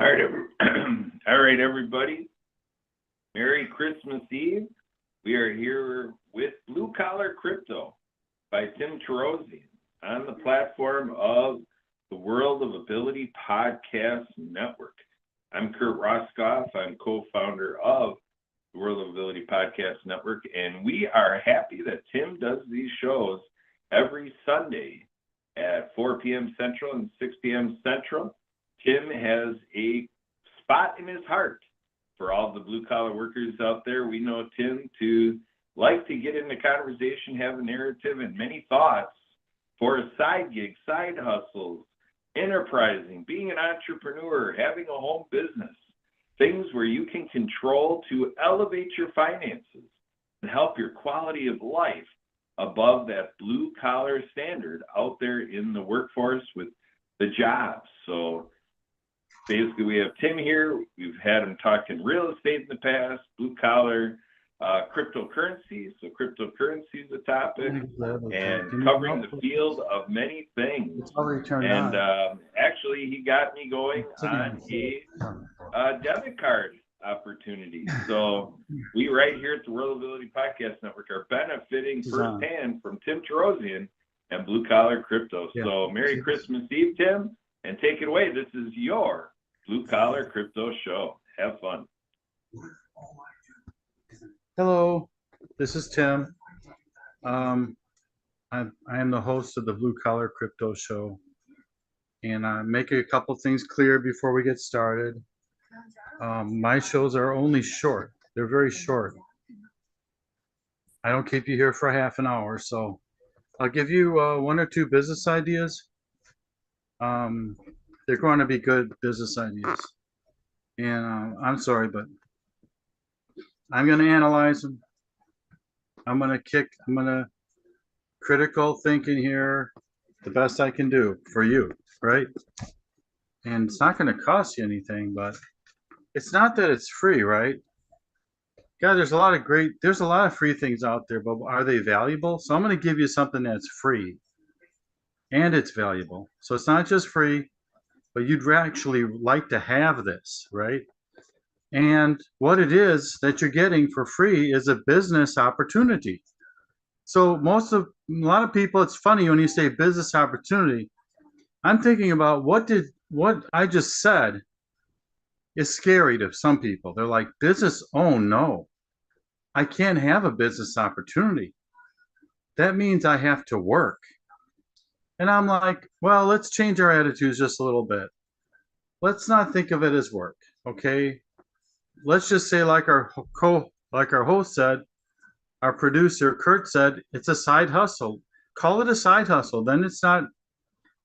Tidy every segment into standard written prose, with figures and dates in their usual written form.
All right, all right, everybody. Merry Christmas Eve. We are here with Blue Collar Crypto by Tim Tarosian on the platform of the World of Ability Podcast Network. I'm Kurt Roskoff. I'm co-founder of the World of Ability Podcast Network, and we are happy that Tim does these shows every Sunday at 4 p.m. Central and 6 p.m. Central. Tim has a spot in his heart for all the blue collar workers out there. We know Tim to like to get into conversation, have a narrative, and many thoughts for a side gig, side hustles, enterprising, being an entrepreneur, having a home business, things where you can control to elevate your finances and help your quality of life above that blue collar standard out there in the workforce with the jobs. So basically, we have Tim here. We've had him talking real estate in the past, blue collar, cryptocurrency. So cryptocurrency is a topic, and covering the field of many things. It's already turned and on. actually, he got me going on a debit card opportunity. So we right here at the World Ability Podcast Network are benefiting firsthand from Tim Tarosian and blue collar crypto. Yeah. So Merry Christmas Eve, Tim, and take it away. This is your Blue Collar Crypto Show. Have fun. Hello, this is Tim. I am the host of the Blue Collar Crypto Show, and I'm making a couple things clear before we get started. My shows are only short. They're very short. I don't keep you here for half an hour, so I'll give you one or two business ideas. They're going to be good business ideas. And I'm sorry, but I'm going to analyze them. I'm going to critical thinking here the best I can do for you, right? And it's not going to cost you anything, but it's not that it's free, right? God, there's a lot of free things out there, but are they valuable? So I'm going to give you something that's free and it's valuable. So it's not just free, but you'd actually like to have this, right? And what it is that you're getting for free is a business opportunity. So a lot of people, it's funny when you say business opportunity, I'm thinking about what I just said is scary to some people. They're like, business, oh no, I can't have a business opportunity. That means I have to work. And I'm like, well, let's change our attitudes just a little bit. Let's not think of it as work, okay? Let's just say, like our host said, our producer Kurt said, it's a side hustle. Call it a side hustle. Then it's not.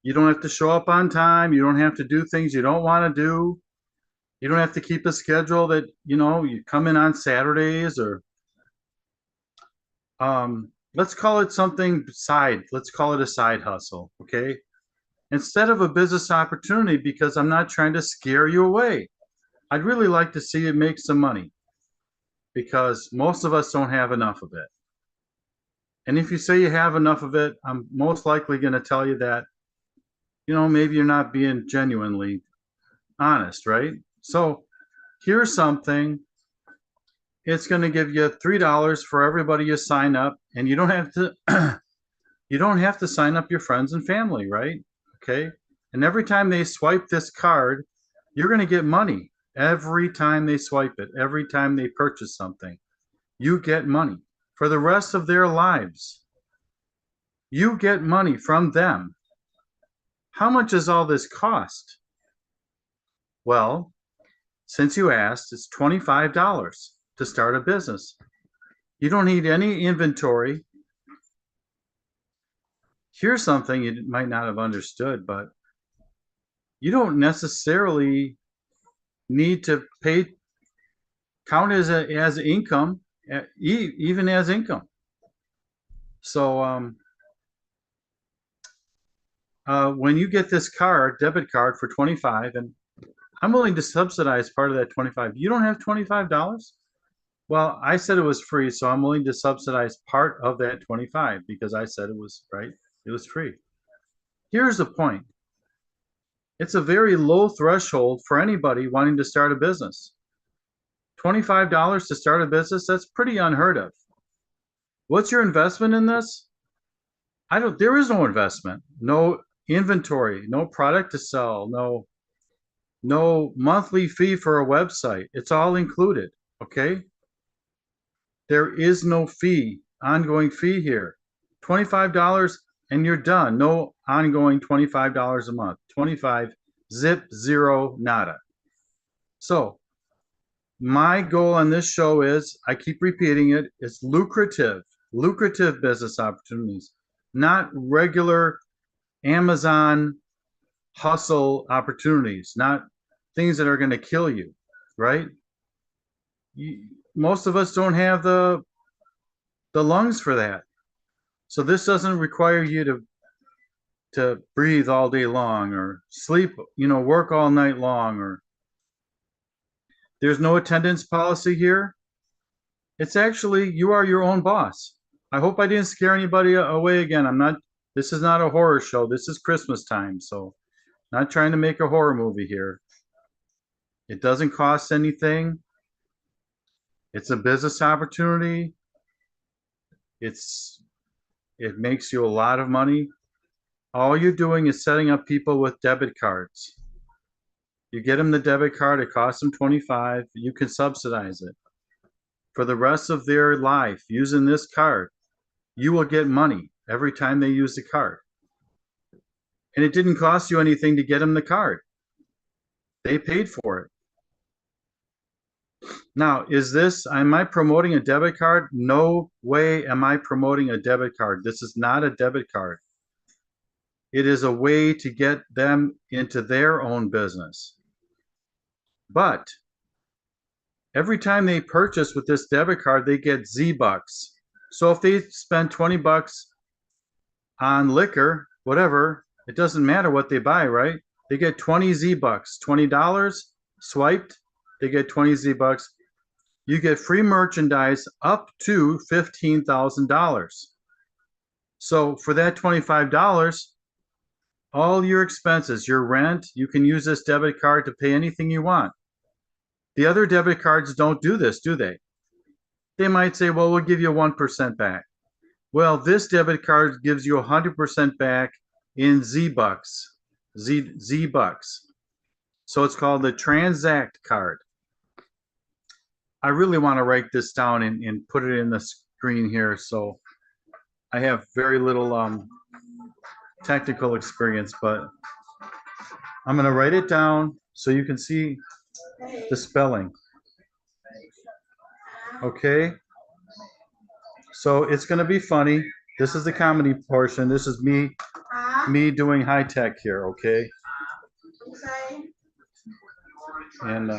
You don't have to show up on time. You don't have to do things you don't want to do. You don't have to keep a schedule that you come in on Saturdays or. Let's call it something side. Let's call it a side hustle, okay? Instead of a business opportunity, because I'm not trying to scare you away. I'd really like to see you make some money because most of us don't have enough of it. And if you say you have enough of it, I'm most likely going to tell you that, maybe you're not being genuinely honest, right? So here's something. It's going to give you $3 for everybody you sign up, and you don't have to sign up your friends and family, right? Okay. And every time they swipe this card, you're going to get money. Every time they swipe it, every time they purchase something, you get money for the rest of their lives. You get money from them. How much does all this cost? Well, since you asked, it's $25 to start a business. You don't need any inventory. Here's something you might not have understood, but you don't necessarily need to count as income, even as income. So when you get this debit card for $25, and I'm willing to subsidize part of that $25. You don't have $25? Well, I said it was free, so I'm willing to subsidize part of that $25 because I said it was right. It was free. Here's the point. It's a very low threshold for anybody wanting to start a business. $25 to start a business, that's pretty unheard of. What's your investment in this? There is no investment, no inventory, no product to sell, no monthly fee for a website. It's all included, okay? There is no fee, ongoing fee here. $25 and you're done. No ongoing $25 a month. 25, zip, zero, nada. So my goal on this show is, I keep repeating it, it's lucrative business opportunities, not regular Amazon hustle opportunities, not things that are going to kill you, right? Most of us don't have the lungs for that. So this doesn't require you to breathe all day long or sleep, work all night long, or there's no attendance policy here. It's actually, you are your own boss. I hope I didn't scare anybody away again. This is not a horror show. This is Christmas time. So not trying to make a horror movie here. It doesn't cost anything. It's a business opportunity. It makes you a lot of money. All you're doing is setting up people with debit cards. You get them the debit card, it costs them $25. You can subsidize it. For the rest of their life, using this card, you will get money every time they use the card. And it didn't cost you anything to get them the card. They paid for it. Now, am I promoting a debit card? No way am I promoting a debit card. This is not a debit card. It is a way to get them into their own business. But every time they purchase with this debit card, they get Z-Bucks. So if they spend $20 on liquor, whatever, it doesn't matter what they buy, right? They get 20 Z-Bucks, $20 swiped, they get 20 Z-Bucks. You get free merchandise up to $15,000. So for that $25, all your expenses, your rent, you can use this debit card to pay anything you want. The other debit cards don't do this, do they? They might say, well, we'll give you 1% back. Well, this debit card gives you 100% back in Z-Bucks, Z-Bucks. So it's called the Transact card. I really want to write this down and put it in the screen here. So I have very little technical experience, but I'm going to write it down so you can see the spelling. Okay. So it's going to be funny. This is the comedy portion. This is me doing high tech here. Okay. And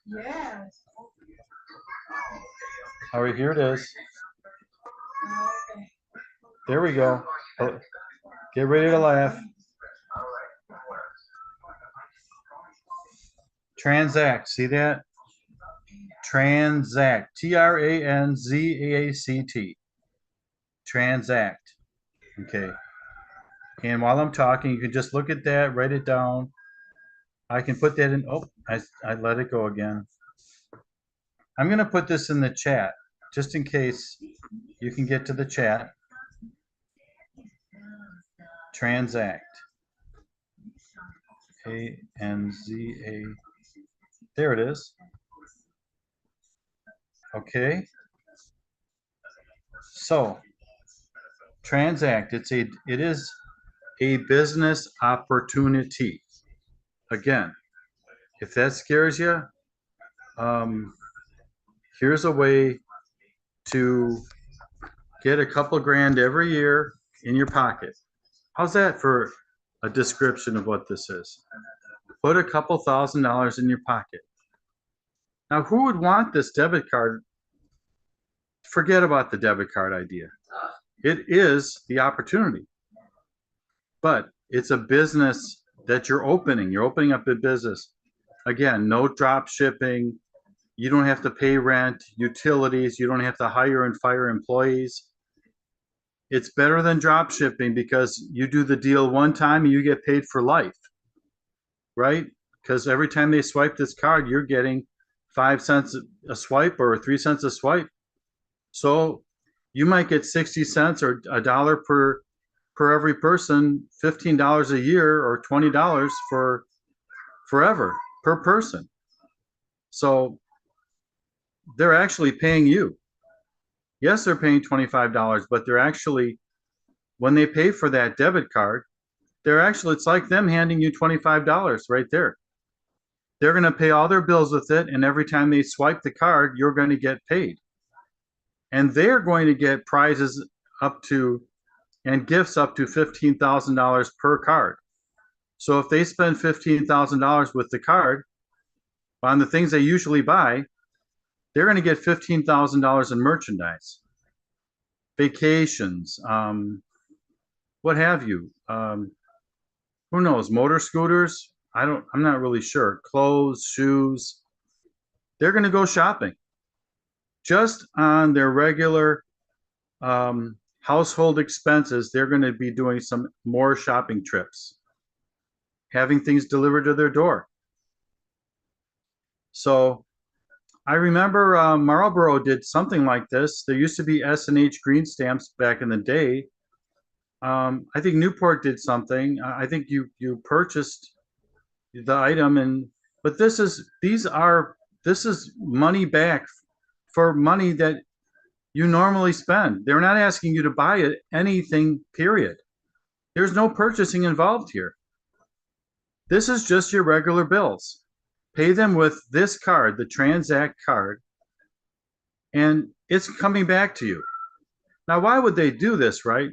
yes. All right, here it is. There we go. Oh, get ready to laugh. Transact, see that? Transact, Tranzact. Transact. Okay. And while I'm talking, you can just look at that, write it down. I can put that in. Oh, I let it go again. I'm going to put this in the chat just in case you can get to the chat. Transact. A-N-Z-A. There it is. Okay. So, Transact, it is a business opportunity. Again, if that scares you, here's a way to get a couple grand every year in your pocket. How's that for a description of what this is? Put a couple $1,000s in your pocket. Now, who would want this debit card? Forget about the debit card idea. It is the opportunity, but it's a business that you're opening. You're opening up a business. Again, no drop shipping. You don't have to pay rent, utilities. You don't have to hire and fire employees. It's better than drop shipping because you do the deal one time and you get paid for life, right? Because every time they swipe this card, you're getting 5 cents a swipe or 3 cents a swipe. So you might get 60 cents or a dollar per every person, $15 a year or $20 for forever per person. So they're actually paying you. Yes, they're paying $25, but they're actually, when they pay for that debit card, it's like them handing you $25 right there. They're going to pay all their bills with it, and every time they swipe the card, you're going to get paid. And they're going to get prizes up to and gifts up to $15,000 per card. So if they spend $15,000 with the card on the things they usually buy, they're going to get $15,000 in merchandise, vacations, what have you. Who knows? Motor scooters? I'm not really sure. Clothes, shoes. They're going to go shopping just on their regular household expenses. They're going to be doing some more shopping trips, having things delivered to their door. So I remember Marlboro did something like this. There used to be S&H green stamps back in the day. I think Newport did something. I think you purchased the item, but this is money back for money that you normally spend. They're not asking you to buy anything, period. There's no purchasing involved here. This is just your regular bills. Pay them with this card, the Transact card, and it's coming back to you. Now, why would they do this, right?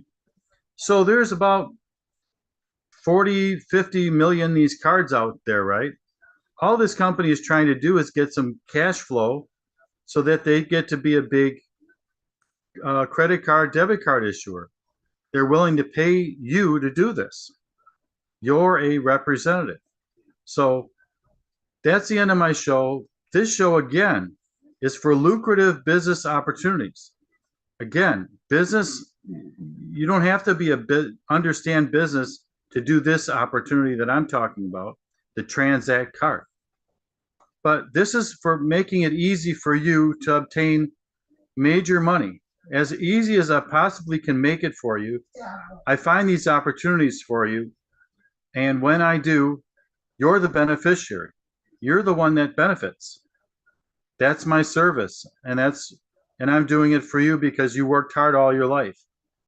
So there's about 40, 50 million these cards out there, right? All this company is trying to do is get some cash flow so that they get to be a big credit card, debit card issuer. They're willing to pay you to do this. You're a representative. So that's the end of my show. This show, again, is for lucrative business opportunities. Again, business, you don't have to understand business to do this opportunity that I'm talking about, the Transact card. But this is for making it easy for you to obtain major money, as easy as I possibly can make it for you. I find these opportunities for you, and when I do, you're the beneficiary. You're the one that benefits. That's my service, and I'm doing it for you because you worked hard all your life.